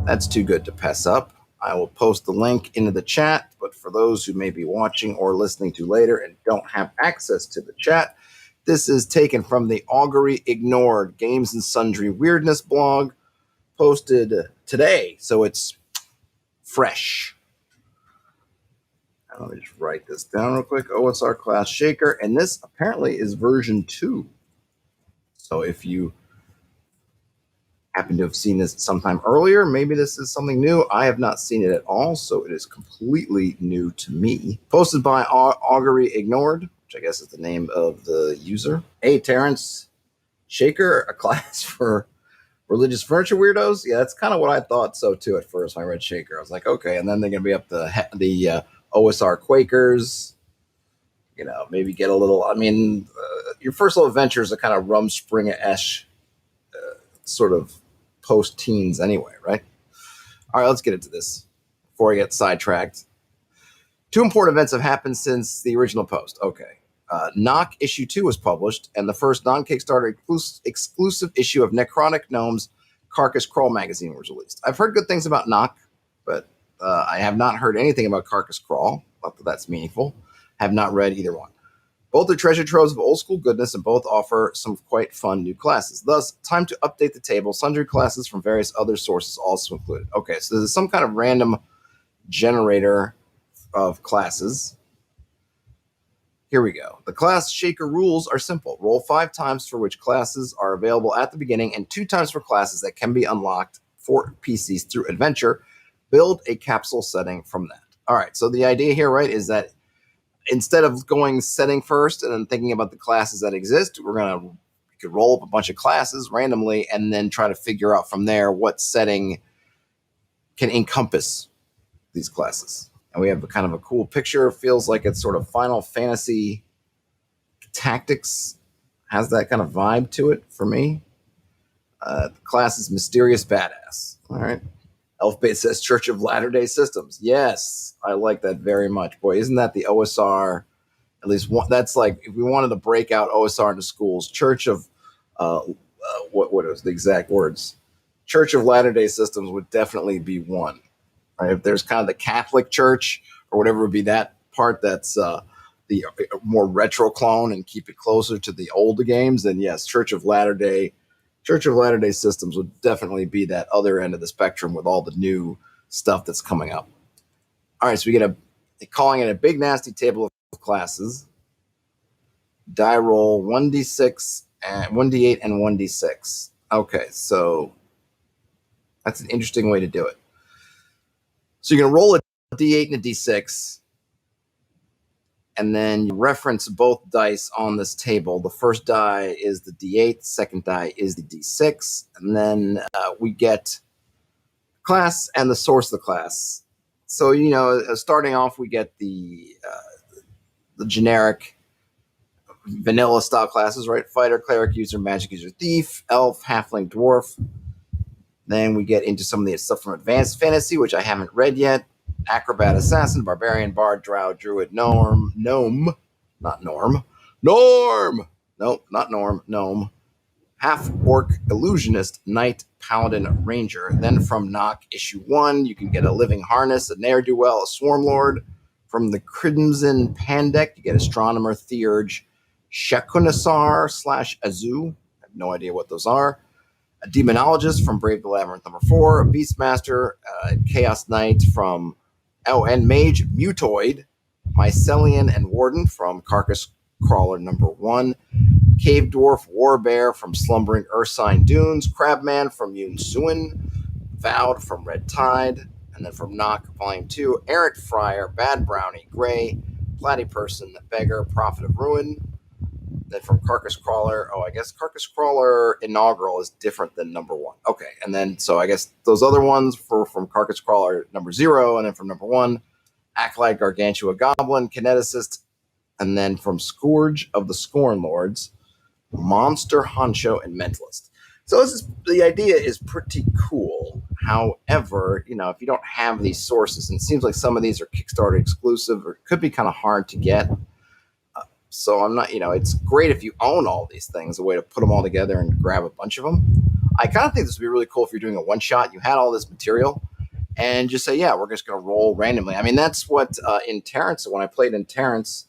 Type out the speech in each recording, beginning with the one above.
That's too good to pass up. I will post the link into the chat, but for those who may be watching or listening to later and don't have access to the chat, this is taken from the Augury Ignored Games and Sundry Weirdness blog, posted today, so it's fresh. Let me just write this down real quick. OSR class shaker, and this apparently is version 2. So if you happen to have seen this sometime earlier, maybe this is something new. I have not seen it at all, so it is completely new to me. Posted by Augury Ignored, which I guess is the name of the user. Hey, Terrence, shaker, a class for religious furniture weirdos? Yeah, that's kind of what I thought so too at first when I read shaker. I was like, okay, and then they're going to be up the OSR Quakers, maybe get a little, your first little adventures are kind of Rumspringa-esque sort of post-teens anyway, right? All right, let's get into this before I get sidetracked. 2 important events have happened since the original post. Okay. Knock issue 2 was published, and the first non-Kickstarter exclusive issue of Necrotic Gnome's Carcass Crawl magazine was released. I've heard good things about Knock, but I have not heard anything about Carcass Crawl. Not that that's meaningful. Have not read either one. Both are treasure troves of old school goodness, and both offer some quite fun new classes. Thus, time to update the table. Sundry classes from various other sources also included. Okay, so there's some kind of random generator of classes. Here we go. The class shaker rules are simple. Roll 5 times for which classes are available at the beginning, and 2 times for classes that can be unlocked for PCs through adventure. Build a capsule setting from that. All right, so the idea here, right, is that instead of going setting first and then thinking about the classes that exist, you could roll up a bunch of classes randomly and then try to figure out from there what setting can encompass these classes. And we have a kind of a cool picture. It feels like it's sort of Final Fantasy Tactics, has that kind of vibe to it for me. The class is Mysterious Badass. All right. Elfbait says Church of Latter-day Systems. Yes, I like that very much. Boy, isn't that the OSR? At least one. That's like if we wanted to break out OSR into schools, Church of what was the exact words? Church of Latter-day Systems would definitely be one. Right? If there's kind of the Catholic Church or whatever would be that part that's the more retro clone and keep it closer to the older games, then yes, Church of Latter-day Systems would definitely be that other end of the spectrum with all the new stuff that's coming up. All right, so we get calling it a big nasty table of classes. Die roll 1d6 and 1d8 and 1d6. Okay, so that's an interesting way to do it. So you're going to roll a d8 and a d6, and then you reference both dice on this table. The first die is the d8, the second die is the d6, and then we get class and the source of the class. So, starting off, we get the generic vanilla style classes, right? Fighter, cleric, user, magic user, thief, elf, halfling, dwarf. Then we get into some of the stuff from Advanced Fantasy, which I haven't read yet. Acrobat, assassin, barbarian, bard, drow, druid, gnome, half orc, illusionist, knight, paladin, ranger. Then from Knock issue 1, you can get a living harness, a ne'er-do-well, a swarm lord. From the Crimson Pandec, you get astronomer, theurge, Shakunasar / Azu. I have no idea what those are. A demonologist from Brave the Labyrinth number 4, a beastmaster, chaos knight from and mage mutoid, mycelian and warden from Carcass Crawler number 1, cave dwarf warbear from Slumbering Ursine Dunes, crabman from Yun Suin, vowed from Red Tide, and then from Knock volume 2, errant friar, bad brownie, gray, platyperson, beggar, prophet of ruin. Then from Carcass Crawler, I guess Carcass Crawler Inaugural is different than number 1. Okay, and then, so I guess those other ones from Carcass Crawler number 0, and then from number 1, Acolyte, Gargantua, Goblin, Kineticist, and then from Scourge of the Scorn Lords, Monster, Honcho, and Mentalist. So the idea is pretty cool. However, if you don't have these sources, and it seems like some of these are Kickstarter exclusive, or it could be kind of hard to get. So I'm not, it's great if you own all these things, a way to put them all together and grab a bunch of them. I kind of think this would be really cool if you're doing a one-shot. You had all this material, and just say, yeah, we're just going to roll randomly. I mean, that's what in Terrence, when I played in Terrence,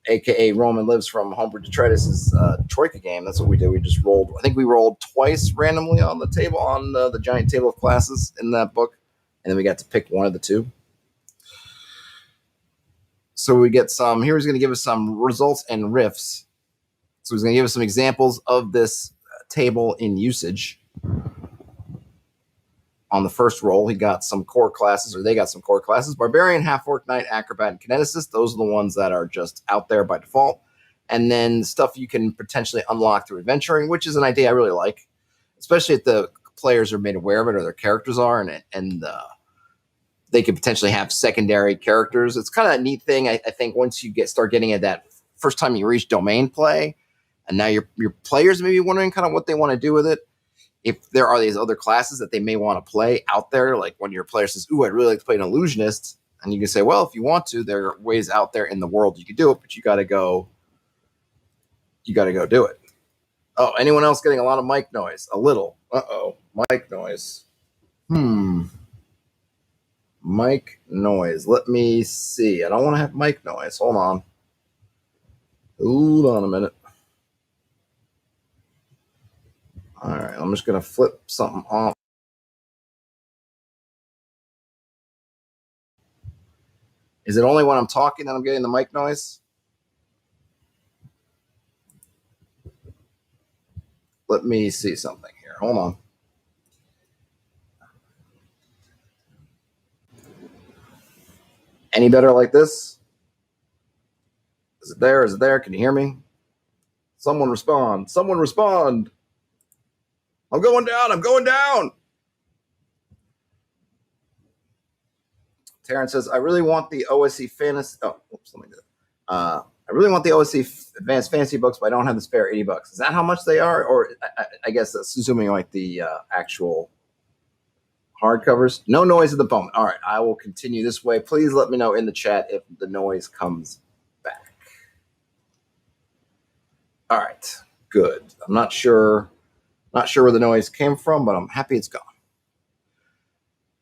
a.k.a. Roman Lives from Homebrew Detritus's Troika game, that's what we did. We just rolled. I think we rolled twice randomly on the table, on the giant table of classes in that book, and then we got to pick one of the two. So we get some, here he's going to give us some results and riffs. So he's going to give us some examples of this table in usage. On the first roll, he got some core classes, or they got some core classes: Barbarian, Half-Orc, Knight, Acrobat, and Kineticist. Those are the ones that are just out there by default. And then stuff you can potentially unlock through adventuring, which is an idea I really like, especially if the players are made aware of it, or their characters are, and they could potentially have secondary characters. It's kind of a neat thing. I think once you start getting at that first time you reach domain play, and now your players may be wondering kind of what they want to do with it. If there are these other classes that they may want to play out there, like when your player says, ooh, I'd really like to play an illusionist, and you can say, well, if you want to, there are ways out there in the world you could do it, but you got to go do it. Oh, anyone else getting a lot of mic noise? A little. Uh-oh, mic noise. Mic noise. Let me see. I don't want to have mic noise. Hold on a minute. All right, I'm just going to flip something off. Is it only when I'm talking that I'm getting the mic noise? Let me see something here. Hold on. Any better like this? Is it there? Is it there? Can you hear me? Someone respond. Someone respond. I'm going down. I'm going down. Terrence says, I really want the OSC fantasy. Oh, oops, let me do it. I really want the OSC advanced fantasy books, but I don't have the spare $80. Is that how much they are? Or I guess that's assuming like the actual hardcovers. No noise at the moment. All right, I will continue this way. Please let me know in the chat if the noise comes back. All right, good. I'm not sure where the noise came from, but I'm happy it's gone.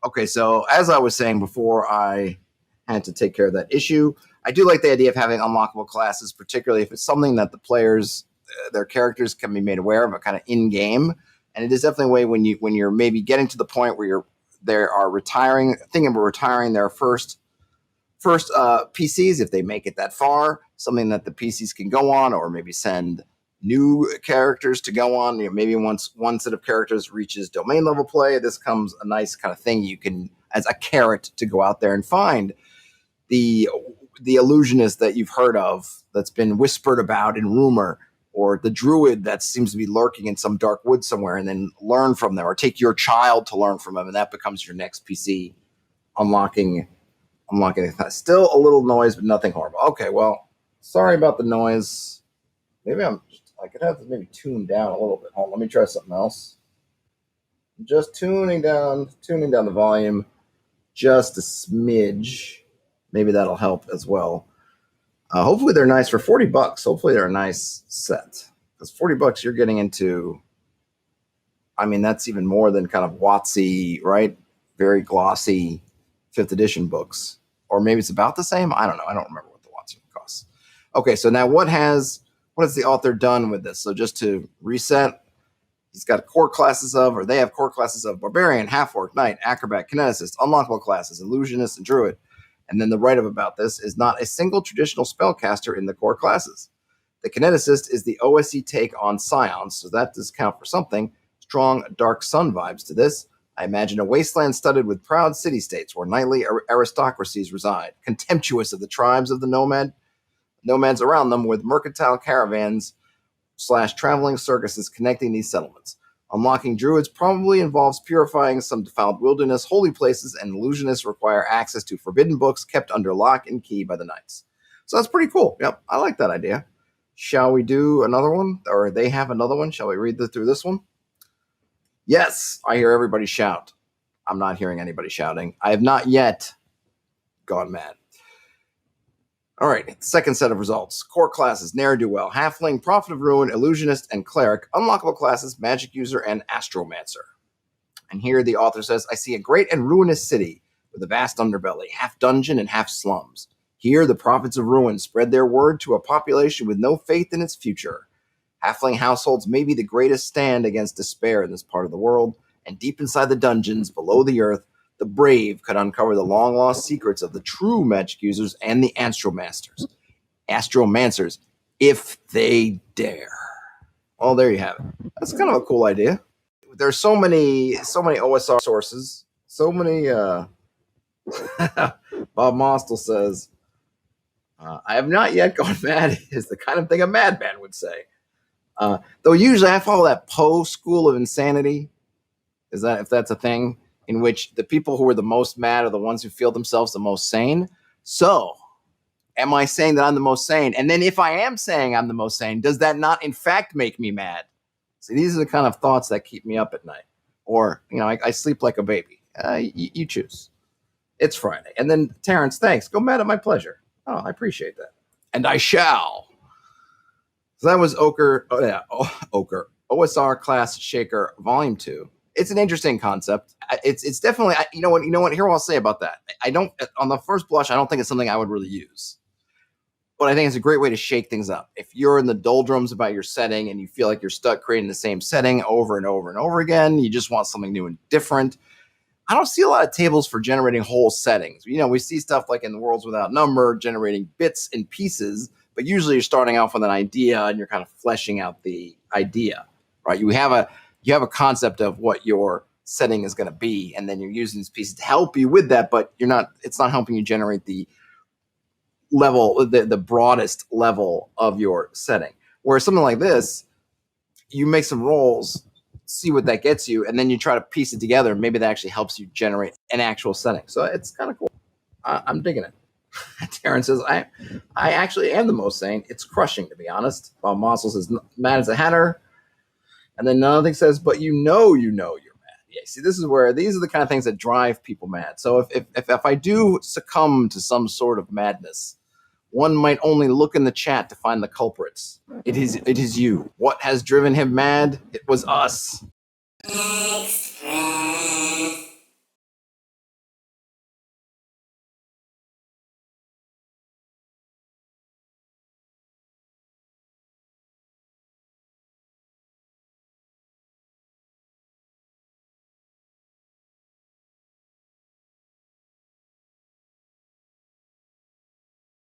Okay, so as I was saying before I had to take care of that issue, I do like the idea of having unlockable classes, particularly if it's something that the players, their characters can be made aware of, a kind of in-game. And it is definitely a way when you're maybe getting to the point where they are thinking about retiring their first PCs, if they make it that far, something that the PCs can go on, or maybe send new characters to go on. Maybe once one set of characters reaches domain level play, this comes a nice kind of thing you can, as a carrot, to go out there and find the illusionist that you've heard of, that's been whispered about in rumor, or the druid that seems to be lurking in some dark wood somewhere, and then learn from them, or take your child to learn from them, and that becomes your next PC unlocking it. Still a little noise, but nothing horrible. Okay, well, sorry about the noise. Maybe I could have to maybe tune down a little bit. Hold on, let me try something else. Just tuning down the volume just a smidge. Maybe that'll help as well. Hopefully they're nice for $40. Hopefully they're a nice set, because $40 you're getting into. I mean, that's even more than kind of Watsy, right? Very glossy 5th edition books, or maybe it's about the same. I don't know. I don't remember what the Watsy costs. Okay, so now what has the author done with this? So just to reset, he's got core classes of, or they have core classes of Barbarian, Half-Orc, Knight, Acrobat, Kineticist, unlockable classes, Illusionist, and Druid. And then the write-up about this is not a single traditional spellcaster in the core classes. The Kineticist is the OSE take on Scions, so that does count for something. Strong Dark Sun vibes to this. I imagine a wasteland studded with proud city-states where knightly aristocracies reside, contemptuous of the tribes of the nomads around them, with mercantile caravans / traveling circuses connecting these settlements. Unlocking druids probably involves purifying some defiled wilderness, holy places, and illusionists require access to forbidden books kept under lock and key by the knights. So that's pretty cool. Yep, I like that idea. Shall we do another one? Or they have another one? Shall we read through this one? Yes, I hear everybody shout. I'm not hearing anybody shouting. I have not yet gone mad. All right, second set of results. Core classes, Ne'er-Do-Well, Halfling, Prophet of Ruin, Illusionist, and Cleric. Unlockable classes, Magic User, and Astromancer. And here the author says, I see a great and ruinous city with a vast underbelly, half dungeon and half slums. Here the prophets of ruin spread their word to a population with no faith in its future. Halfling households may be the greatest stand against despair in this part of the world, and deep inside the dungeons below the earth, the brave could uncover the long-lost secrets of the true magic users and the astromancers, if they dare. Well, there you have it. That's kind of a cool idea. There's so many OSR sources, so many. Bob Mostel says, "I have not yet gone mad." Is the kind of thing a madman would say. Though usually I follow that Poe school of insanity. Is that if that's a thing in which the people who are the most mad are the ones who feel themselves the most sane? So, am I saying that I'm the most sane? And then if I am saying I'm the most sane, does that not in fact make me mad? See, these are the kind of thoughts that keep me up at night. Or, I sleep like a baby. You choose. It's Friday. And then, Terrence, thanks. Go mad at my pleasure. Oh, I appreciate that. And I shall. So that was Ochre. OSR Class Shaker Volume 2. It's an interesting concept. It's definitely, you know what, here I'll say about that. I don't, on the first blush, I don't think it's something I would really use. But I think it's a great way to shake things up. If you're in the doldrums about your setting and you feel like you're stuck creating the same setting over and over and over again, you just want something new and different. I don't see a lot of tables for generating whole settings. We see stuff like in the Worlds Without Number, generating bits and pieces, but usually you're starting off with an idea and you're kind of fleshing out the idea, right? You have a concept of what your setting is going to be, and then you're using these pieces to help you with that, but it's not helping you generate the level, the broadest level of your setting. Whereas something like this, you make some rolls, see what that gets you, and then you try to piece it together, and maybe that actually helps you generate an actual setting. So it's kind of cool. I'm digging it. Terrence says, I actually am the most sane. It's crushing, to be honest. Bob Mossel says, mad as a hatter. And then nothing says, but you're mad. Yeah, see, these are the kind of things that drive people mad. So if I do succumb to some sort of madness, one might only look in the chat to find the culprits. It is you. What has driven him mad? It was us. Express.